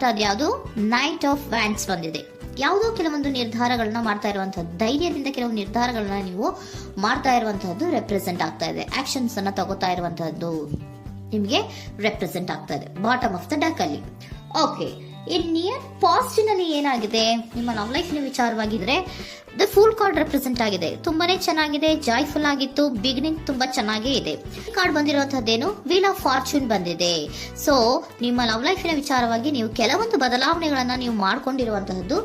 ಬಂದಿರುವಂತಹದ್ದು ಯಾವುದು? Knight of wands ಬಂದಿದೆ. ಯಾವುದೋ ಕೆಲವೊಂದು ನಿರ್ಧಾರಗಳನ್ನ ಮಾಡ್ತಾ ಇರುವಂತಹದ್ದು, ಧೈರ್ಯದಿಂದ ಕೆಲವು ನಿರ್ಧಾರಗಳನ್ನ ನೀವು ಮಾಡ್ತಾ ಇರುವಂತಹದ್ದು ರೆಪ್ರೆಸೆಂಟ್ ಆಗ್ತಾ ಇದೆ. ಆಕ್ಷನ್ಸ್ ಅನ್ನ ತಗೋತಾ ಇರುವಂತಹದ್ದು ನಿಮಗೆ ರೆಪ್ರೆಸೆಂಟ್ ಆಗ್ತಾ ಇದೆ ಬಾಟಮ್ ಆಫ್ ದ ಡಕ್ ಅಲ್ಲಿ. ಓಕೆ, ಇನ್ ನಿಯರ್ ಪಾಸಿಟಿವ್ ನಲ್ಲಿ ಏನಾಗಿದೆ? ನಿಮ್ಮ ಲವ್ ಲೈಫ್ ವಿಚಾರವಾಗಿದ್ರೆ ದ ಫೂಲ್ ಕಾರ್ಡ್ ರೆಪ್ರೆಸೆಂಟ್ ಆಗಿದೆ. ತುಂಬಾನೇ ಚೆನ್ನಾಗಿದೆ, ಜಾಯ್ಫುಲ್ ಆಗಿತ್ತು, ಬಿಗಿನಿಂಗ್ ತುಂಬಾ ಚೆನ್ನಾಗೇ ಇದೆ. ಕಾರ್ಡ್ ಬಂದಿರುವಂತಹದ್ದೇನು? ವೀಲ್ ಆಫ್ ಫಾರ್ಚೂನ್ ಬಂದಿದೆ. ಸೊ ನಿಮ್ಮ ಲವ್ ಲೈಫಿನ ವಿಚಾರವಾಗಿ ನೀವು ಕೆಲವೊಂದು ಬದಲಾವಣೆಗಳನ್ನ ನೀವು ಮಾಡ್ಕೊಂಡಿರುವಂತಹದ್ದು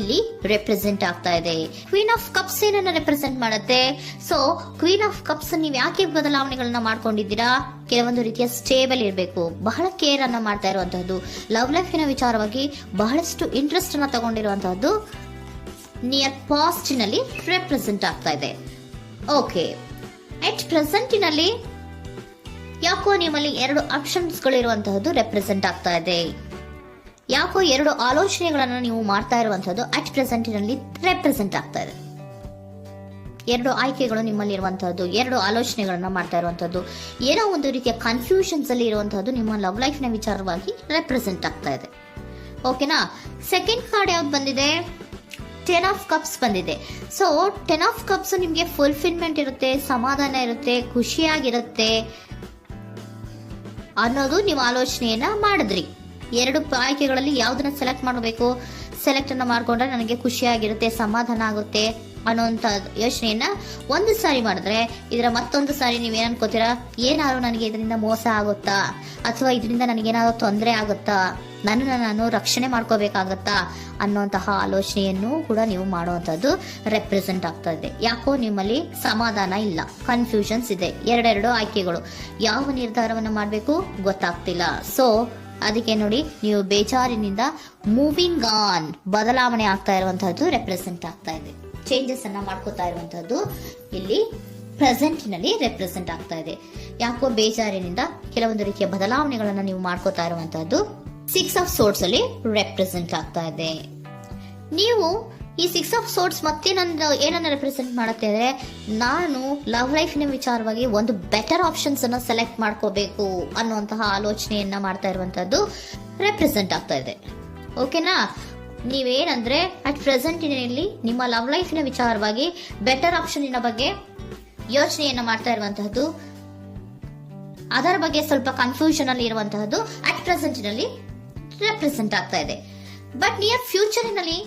ಇಲ್ಲಿ ರೆಪ್ರೆಸೆಂಟ್ ಆಗ್ತಾ ಇದೆ. ಕ್ವೀನ್ ಆಫ್ ಕಪ್ಸ್ ಏನನ್ನ ರೆಪ್ರೆಸೆಂಟ್ ಮಾಡುತ್ತೆ? ಸೊ ಕ್ವೀನ್ ಆಫ್ ಕಪ್ಸ್ ನೀವು ಯಾಕೆ ಬದಲಾವಣೆಗಳನ್ನ ಮಾಡ್ಕೊಂಡಿದ್ದೀರಾ? ಕೆಲವೊಂದು ರೀತಿಯ ಸ್ಟೇಬಲ್ ಇರಬೇಕು, ಬಹಳ ಕೇರ್ ಅನ್ನ ಮಾಡ್ತಾ ಇರುವಂತಹದ್ದು, ಲವ್ ಲೈಫಿನ ವಿಚಾರವಾಗಿ ಬಹಳಷ್ಟು ಇಂಟ್ರೆಸ್ಟ್ ಅನ್ನ ತಗೊಂಡಿರುವಂತಹದ್ದು ನಿಯರ್ ಪಾಸ್ಟಿನಲ್ಲಿ ರೆಪ್ರೆಸೆಂಟ್ ಆಗ್ತಾ ಇದೆ. ಓಕೆ, ಎಟ್ ಪ್ರೆಸೆಂಟಿನಲ್ಲಿ ಯಾಕೋ ನಿಮ್ಮಲ್ಲಿ 2 ಆಪ್ಷನ್ಸ್ಗಳು ಇರುವಂತಹದ್ದು ರೆಪ್ರೆಸೆಂಟ್ ಆಗ್ತಾ ಇದೆ. ಯಾಕೋ 2 ಆಲೋಚನೆಗಳನ್ನ ನೀವು ಮಾಡ್ತಾ ಇರುವಂತಹದ್ದು ಅಟ್ ಪ್ರೆಸೆಂಟಿನಲ್ಲಿ ರೆಪ್ರೆಸೆಂಟ್ ಆಗ್ತಾ ಇದೆ. 2 ಆಯ್ಕೆಗಳು ನಿಮ್ಮಲ್ಲಿ ಇರುವಂತಹದ್ದು, 2 ಆಲೋಚನೆಗಳನ್ನ ಮಾಡ್ತಾ ಇರುವಂತಹದ್ದು, ಏನೋ ಒಂದು ರೀತಿಯ ಕನ್ಫ್ಯೂಷನ್ಸ್ ಅಲ್ಲಿ ಇರುವಂತಹದ್ದು ನಿಮ್ಮ ಲವ್ ಲೈಫ್ ನ ವಿಚಾರವಾಗಿ ರೆಪ್ರೆಸೆಂಟ್ ಆಗ್ತಾ ಇದೆ. ಓಕೆನಾ? ಸೆಕೆಂಡ್ ಕಾರ್ಡ್ ಯಾವ್ದು ಬಂದಿದೆ? 10 ಆಫ್ ಕಪ್ಸ್ ಬಂದಿದೆ. ಸೊ 10 ಆಫ್ ಕಪ್ಸ್ ನಿಮ್ಗೆ ಫುಲ್ಫಿಲ್ಮೆಂಟ್ ಇರುತ್ತೆ, ಸಮಾಧಾನ ಇರುತ್ತೆ, ಖುಷಿಯಾಗಿರುತ್ತೆ ಅನ್ನೋದು ನೀವು ಆಲೋಚನೆಯನ್ನ ಮಾಡಿದ್ರಿ. 2 ಆಯ್ಕೆಗಳಲ್ಲಿ ಯಾವ್ದನ್ನ ಸೆಲೆಕ್ಟ್ ಮಾಡಬೇಕು? ಸೆಲೆಕ್ಟ್ ಅನ್ನ ಮಾಡ್ಕೊಂಡ್ರೆ ನನಗೆ ಖುಷಿಯಾಗಿರುತ್ತೆ, ಸಮಾಧಾನ ಆಗುತ್ತೆ ಅನ್ನೋಂಥ ಯೋಚನೆಯನ್ನ ಒಂದು ಸಾರಿ ಮಾಡಿದ್ರೆ, ಇದರ ಮತ್ತೊಂದು ಸಾರಿ ನೀವೇನ್ ಅನ್ಕೋತೀರಾ? ಏನಾದ್ರು ನನಗೆ ಇದರಿಂದ ಮೋಸ ಆಗುತ್ತಾ, ಅಥವಾ ಇದರಿಂದ ನನಗೇನಾದ್ರು ತೊಂದರೆ ಆಗುತ್ತಾ, ನನ್ನನ್ನು ನಾನು ರಕ್ಷಣೆ ಮಾಡ್ಕೋಬೇಕಾಗತ್ತಾ ಅನ್ನೋಂತಹ ಆಲೋಚನೆಯನ್ನು ಕೂಡ ನೀವು ಮಾಡುವಂತದ್ದು ರೆಪ್ರೆಸೆಂಟ್ ಆಗ್ತಾ ಇದೆ. ಯಾಕೋ ನಿಮ್ಮಲ್ಲಿ ಸಮಾಧಾನ ಇಲ್ಲ, ಕನ್ಫ್ಯೂಷನ್ಸ್ ಇದೆ, 2 ಆಯ್ಕೆಗಳು, ಯಾವ ನಿರ್ಧಾರವನ್ನು ಮಾಡಬೇಕು ಗೊತ್ತಾಗ್ತಿಲ್ಲ. ಸೊ ಅದಕ್ಕೆ ನೋಡಿ, ನೀವು ಬೇಜಾರಿನಿಂದ ಮೂವಿಂಗ್ ಆನ್, ಬದಲಾವಣೆ ಆಗ್ತಾ ಇರುವಂತಹದ್ದು ರೆಪ್ರೆಸೆಂಟ್ ಆಗ್ತಾ ಇದೆ. ಚೇಂಜಸ್ ಅನ್ನ ಮಾಡ್ಕೋತಾ ಇರುವಂತಹದ್ದು ಇಲ್ಲಿ ಪ್ರೆಸೆಂಟಿನಲ್ಲಿ ರೆಪ್ರೆಸೆಂಟ್ ಆಗ್ತಾ ಇದೆ. ಯಾಕೋ ಬೇಜಾರಿನಿಂದ ಕೆಲವೊಂದು ರೀತಿಯ ಬದಲಾವಣೆಗಳನ್ನ ನೀವು ಮಾಡ್ಕೋತಾ ಇರುವಂತಹದ್ದು 6 ಆಫ್ ಸೋರ್ಟ್ಸ್ ಅಲ್ಲಿ ರೆಪ್ರೆಸೆಂಟ್ ಆಗ್ತಾ ಇದೆ. ನೀವು ಈ 6 ಆಫ್ ಸೋರ್ಟ್ಸ್ ಮತ್ತೆ ಏನನ್ನ ರೆಪ್ರೆಸೆಂಟ್ ಮಾಡುತ್ತೆ ಅಂದ್ರೆ, ನಾನು ಲವ್ ಲೈಫಿನ ವಿಚಾರವಾಗಿ ಒಂದು ಬೆಟರ್ ಆಪ್ಷನ್ಸ್ ಅನ್ನ ಸೆಲೆಕ್ಟ್ ಮಾಡ್ಕೋಬೇಕು ಅನ್ನುವಂತಹ ಆಲೋಚನೆಯನ್ನ ಮಾಡ್ತಾ ಇರುವಂತಹದ್ದು ರೆಪ್ರೆಸೆಂಟ್ ಆಗ್ತಾ ಇದೆ. ಓಕೆನಾ? ನೀವೇನಂದ್ರೆ ಅಟ್ ಪ್ರೆಸೆಂಟಿನಲ್ಲಿ ನಿಮ್ಮ ಲವ್ ಲೈಫಿನ ವಿಚಾರವಾಗಿ ಬೆಟರ್ ಆಪ್ಷನ್ ಬಗ್ಗೆ ಯೋಚನೆಯನ್ನ ಮಾಡ್ತಾ ಇರುವಂತಹದ್ದು, ಅದರ ಬಗ್ಗೆ ಸ್ವಲ್ಪ ಕನ್ಫ್ಯೂಷನ್ ಅಲ್ಲಿ ಇರುವಂತಹದ್ದು ಅಟ್ ಪ್ರೆಸೆಂಟಿನಲ್ಲಿ ರೆಪ್ರೆಸೆಂಟ್ ಆಗ್ತಾ ಇದೆ. ಬಟ್ ನಿಯರ್ ಫ್ಯೂಚರಿನಲ್ಲಿ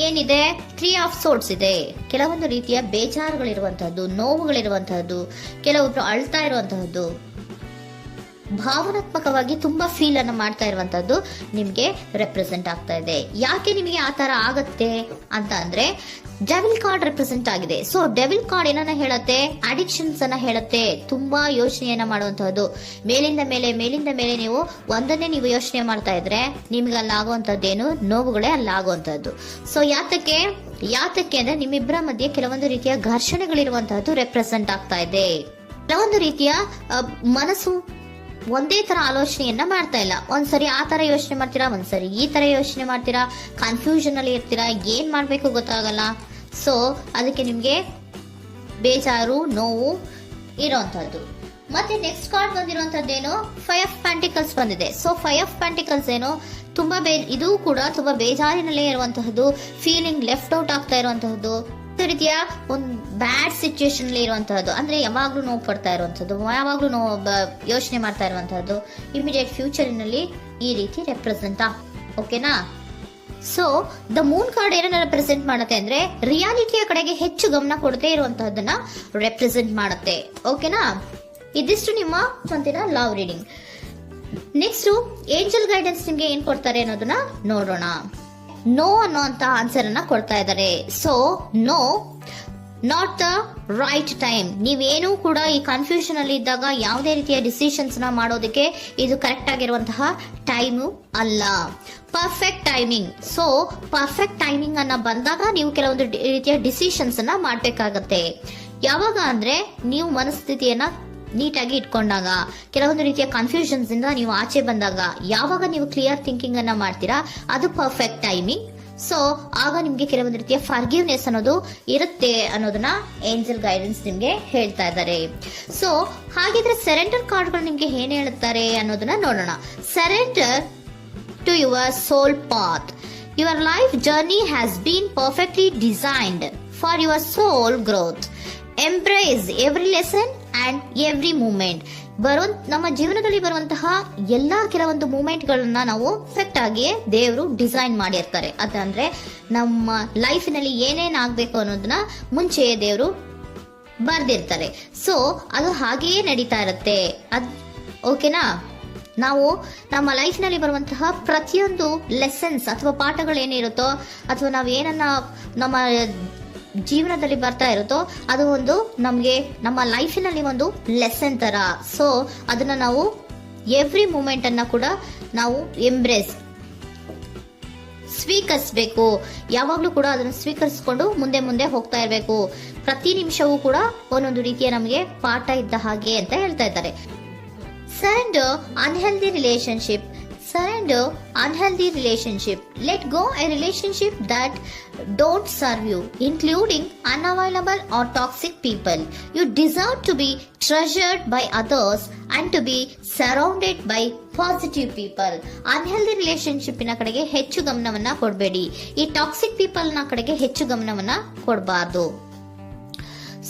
ಏನಿದೆ? 3 ಆಫ್ ಸೋರ್ಟ್ಸ್ ಇದೆ. ಕೆಲವೊಂದು ರೀತಿಯ ಬೇಜಾರುಗಳಿರುವಂತಹದ್ದು, ನೋವುಗಳಿರುವಂತಹದ್ದು, ಕೆಲವೊಬ್ರು ಅಳ್ತಾ ಇರುವಂತಹದ್ದು, ಭಾವನಾತ್ಮಕವಾಗಿ ತುಂಬಾ ಫೀಲ್ ಅನ್ನು ಮಾಡ್ತಾ ಇರುವಂತಹದ್ದು ನಿಮ್ಗೆ ರೆಪ್ರೆಸೆಂಟ್ ಆಗ್ತಾ ಇದೆ. ಯಾಕೆ ನಿಮಗೆ ಆ ತರ ಆಗತ್ತೆ ಅಂತ ಅಂದ್ರೆ, ಡೆವಿಲ್ ಕಾರ್ಡ್ ರೆಪ್ರೆಸೆಂಟ್ ಆಗಿದೆ. ಸೊ ಡೆವಿಲ್ ಕಾರ್ಡ್ ಏನನ್ನ ಹೇಳತ್ತೆ? ಅಡಿಕ್ಷನ್ಸ್ ಅನ್ನ ಹೇಳತ್ತೆ. ತುಂಬಾ ಯೋಚನೆಯನ್ನ ಮಾಡುವಂತಹದ್ದು, ಮೇಲಿಂದ ಮೇಲೆ ನೀವು ಒಂದನ್ನೇ ನೀವು ಯೋಚನೆ ಮಾಡ್ತಾ ಇದ್ರೆ ನಿಮ್ಗೆ ಅಲ್ಲಾಗುವಂತಹದ್ದೇನು? ನೋವುಗಳೇ ಅಲ್ಲಾಗುವಂತಹದ್ದು. ಸೊ ಯಾತಕ್ಕೆ ಅಂದ್ರೆ ನಿಮ್ಮಿಬ್ಬರ ಮಧ್ಯೆ ಕೆಲವೊಂದು ರೀತಿಯ ಘರ್ಷಣೆಗಳಿರುವಂತಹದ್ದು ರೆಪ್ರೆಸೆಂಟ್ ಆಗ್ತಾ ಇದೆ. ಕೆಲವೊಂದು ರೀತಿಯ ಮನಸ್ಸು ಒಂದೇ ತರ ಆಲೋಚನೆಯನ್ನ ಮಾಡ್ತಾ ಇಲ್ಲ. ಒಂದ್ಸರಿ ಆ ತರ ಯೋಚನೆ ಮಾಡ್ತೀರಾ, ಒಂದ್ಸರಿ ಈ ತರ ಯೋಚನೆ ಮಾಡ್ತೀರಾ, ಕನ್ಫ್ಯೂಷನ್ ಅಲ್ಲಿ ಇರ್ತೀರಾ, ಏನ್ ಮಾಡ್ಬೇಕು ಗೊತ್ತಾಗಲ್ಲ. ಸೊ ಅದಕ್ಕೆ ನಿಮ್ಗೆ ಬೇಜಾರು, ನೋವು ಇರೋಂಥದ್ದು. ಮತ್ತೆ ನೆಕ್ಸ್ಟ್ ಕಾರ್ಡ್ ಬಂದಿರುವಂತದ್ದೇನು? 5 ಆಫ್ ಪ್ಯಾಂಟಿಕಲ್ಸ್ ಬಂದಿದೆ. ಸೊ 5 ಆಫ್ ಪ್ಯಾಂಟಿಕಲ್ಸ್ ಏನು? ತುಂಬಾ ಇದು ಕೂಡ ತುಂಬಾ ಬೇಜಾರಿನಲ್ಲೇ ಇರುವಂತಹದ್ದು, ಫೀಲಿಂಗ್ ಲೆಫ್ಟ್ ಔಟ್ ಆಗ್ತಾ ಇರುವಂತಹದ್ದು, ರೀತಿಯ ಒಂದು ಬ್ಯಾಡ್ ಸಿಚುಯೇಷನ್ ಅಲ್ಲಿ ಇರುವಂತಹದ್ದು, ಅಂದ್ರೆ ಯಾವಾಗ್ಲೂ ನೋವು ಪಡ್ತಾ ಇರುವಂತಹದ್ದು, ಯಾವಾಗ್ಲೂ ಯೋಚನೆ ಮಾಡ್ತಾ ಇರುವಂತಹದ್ದು, ಇಮಿಡಿಯೇಟ್ ಫ್ಯೂಚರಿನಲ್ಲಿ ಈ ರೀತಿ ರೆಪ್ರೆಸೆಂಟ್ ಓಕೆನಾ? ಸೊ ದ ಮೂನ್ ಕಾರ್ಡ್ ಏನನ್ನ ರೆಪ್ರೆಸೆಂಟ್ ಮಾಡುತ್ತೆ ಅಂದ್ರೆ, ರಿಯಾಲಿಟಿಯ ಕಡೆಗೆ ಹೆಚ್ಚು ಗಮನ ಕೊಡದೇ ಇರುವಂತಹದ್ದನ್ನ ರೆಪ್ರೆಸೆಂಟ್ ಮಾಡುತ್ತೆ. ಓಕೆನಾ? ಇದಿಷ್ಟು ನಿಮ್ಮ ಸ್ವಂತಿನ love reading. Next angel guidance ನಿಮ್ಗೆ ಏನ್ ಕೊಡ್ತಾರೆ ಅನ್ನೋದನ್ನ ನೋಡೋಣ. ನೋ ಅನ್ನೋಂತ ಆನ್ಸರ್ ಅನ್ನ ಕೊಡ್ತಾ ಇದ್ದಾರೆ. So no, not the right time. ನೀವೇನು ಕೂಡ ಈ ಕನ್ಫ್ಯೂಷನ್ ಅಲ್ಲಿ ಇದ್ದಾಗ ಯಾವುದೇ ರೀತಿಯ ಡಿಸಿಷನ್ಸ್ ನ ಮಾಡೋದಕ್ಕೆ ಇದು ಕರೆಕ್ಟ್ ಆಗಿರುವಂತಹ ಟೈಮು ಅಲ್ಲ. Perfect timing. So perfect timing ಅನ್ನ ಬಂದಾಗ ನೀವು ಕೆಲವೊಂದು ರೀತಿಯ ಡಿಸಿಷನ್ಸ್ ಅನ್ನ ಮಾಡ್ಬೇಕಾಗತ್ತೆ. ಯಾವಾಗ ಅಂದ್ರೆ ನೀವು ಮನಸ್ಥಿತಿಯನ್ನ ನೀಟಾಗಿ ಇಟ್ಕೊಂಡಾಗ, ಕೆಲವೊಂದು ರೀತಿಯ ಕನ್ಫ್ಯೂಷನ್ಸ್ ಇಂದ ನೀವು ಆಚೆ ಬಂದಾಗ, ಯಾವಾಗ ನೀವು ಕ್ಲಿಯರ್ ಥಿಂಕಿಂಗ್ ಅನ್ನ ಮಾಡ್ತೀರಾ ಅದು ಪರ್ಫೆಕ್ಟ್ ಟೈಮಿಂಗ್. ಸೊ ಆಗ ನಿಮ್ಗೆ ಕೆಲವೊಂದು ರೀತಿಯ ಫರ್ಗಿವ್ನೆಸ್ ಅನ್ನೋದು ಇರುತ್ತೆ ಅನ್ನೋದನ್ನ ಏಂಜಲ್ ಗೈಡೆನ್ಸ್ ನಿಮ್ಗೆ ಹೇಳ್ತಾ ಇದ್ದಾರೆ. ಸೊ ಹಾಗಿದ್ರೆ ಸರೆಂಡರ್ ಕಾರ್ಡ್ಗಳು ನಿಮ್ಗೆ ಏನ್ ಹೇಳುತ್ತಾರೆ ಅನ್ನೋದನ್ನ ನೋಡೋಣ. Surrender to your soul path. Your life journey has been perfectly designed for your soul growth. Embrace every lesson and every moment. ನಮ್ಮ ಜೀವನದಲ್ಲಿ ಬರುವಂತಹ ಎಲ್ಲಾ ಕೆಲವೊಂದು ಮೂಮೆಂಟ್ಗಳನ್ನ ನಾವು ಪರ್ಫೆಕ್ಟ್ ಆಗಿ ದೇವರು ಡಿಸೈನ್ ಮಾಡಿರ್ತಾರೆ. ಅದಂದ್ರೆ ನಮ್ಮ ಲೈಫಿನಲ್ಲಿ ಏನೇನ್ ಆಗ್ಬೇಕು ಅನ್ನೋದನ್ನ ಮುಂಚೆಯೇ ದೇವರು ಬರ್ದಿರ್ತಾರೆ. ಸೊ ಅದು ಹಾಗೆಯೇ ನಡೀತಾ ಇರುತ್ತೆ. ಓಕೆನಾ? ನಾವು ನಮ್ಮ ಲೈಫ್ನಲ್ಲಿ ಬರುವಂತಹ ಪ್ರತಿಯೊಂದು ಲೆಸನ್ಸ್ ಅಥವಾ ಪಾಠಗಳೇನಿರುತ್ತೋ ಅಥವಾ ನಾವು ಏನನ್ನ ನಮ್ಮ ಜೀವನದಲ್ಲಿ ಬರ್ತಾ ಇರುತ್ತೋ ಅದು ಒಂದು ನಮಗೆ ನಮ್ಮ ಲೈಫಿನಲ್ಲಿ ಒಂದು ಲೆಸನ್ ತರ. ಸೊ ಅದನ್ನ ನಾವು ಎವ್ರಿ ಮೂಮೆಂಟ್ ಅನ್ನ ಕೂಡ ನಾವು ಎಂಬ್ರೇಸ್ ಸ್ವೀಕರಿಸಬೇಕು. ಯಾವಾಗ್ಲೂ ಕೂಡ ಅದನ್ನು ಸ್ವೀಕರಿಸಿಕೊಂಡು ಮುಂದೆ ಮುಂದೆ ಹೋಗ್ತಾ ಇರಬೇಕು. ಪ್ರತಿ ನಿಮಿಷವೂ ಕೂಡ ಒಂದೊಂದು ರೀತಿಯ ನಮಗೆ ಪಾಠ ಇದ್ದ ಹಾಗೆ ಅಂತ ಹೇಳ್ತಾ ಇದ್ದಾರೆ. Surrender unhealthy relationship. Surrender unhealthy relationship. Let go a relationship that don't serve you, including unavailable or toxic people. You deserve to be treasured by others and to be surrounded by positive people. Unhealthy relationship ನ ಕಡೆಗೆ ಹೆಚ್ಚು ಗಮನವನ್ನ ಕೊಡಬೇಡಿ. ಈ toxic people ನ ಕಡೆಗೆ ಹೆಚ್ಚು ಗಮನವನ್ನ ಕೊಡಬಾರ್ದು.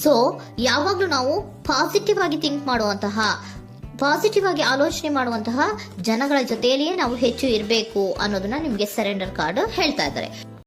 So ಯಾವಾಗ್ಲೂ ನಾವು ಪಾಸಿಟಿವ್ ಆಗಿ ಥಿಂಕ್ ಮಾಡುವಂತಹ, ಪಾಸಿಟಿವ್ ಆಗಿ ಆಲೋಚನೆ ಮಾಡುವಂತಹ ಜನಗಳ ಜೊತೆಯಲ್ಲಿಯೇ ನಾವು ಹೆಚ್ಚು ಇರಬೇಕು ಅನ್ನೋದನ್ನ ನಿಮ್ಗೆ ಸರೆಂಡರ್ ಕಾರ್ಡ್ ಹೇಳ್ತಾ ಇದ್ದಾರೆ.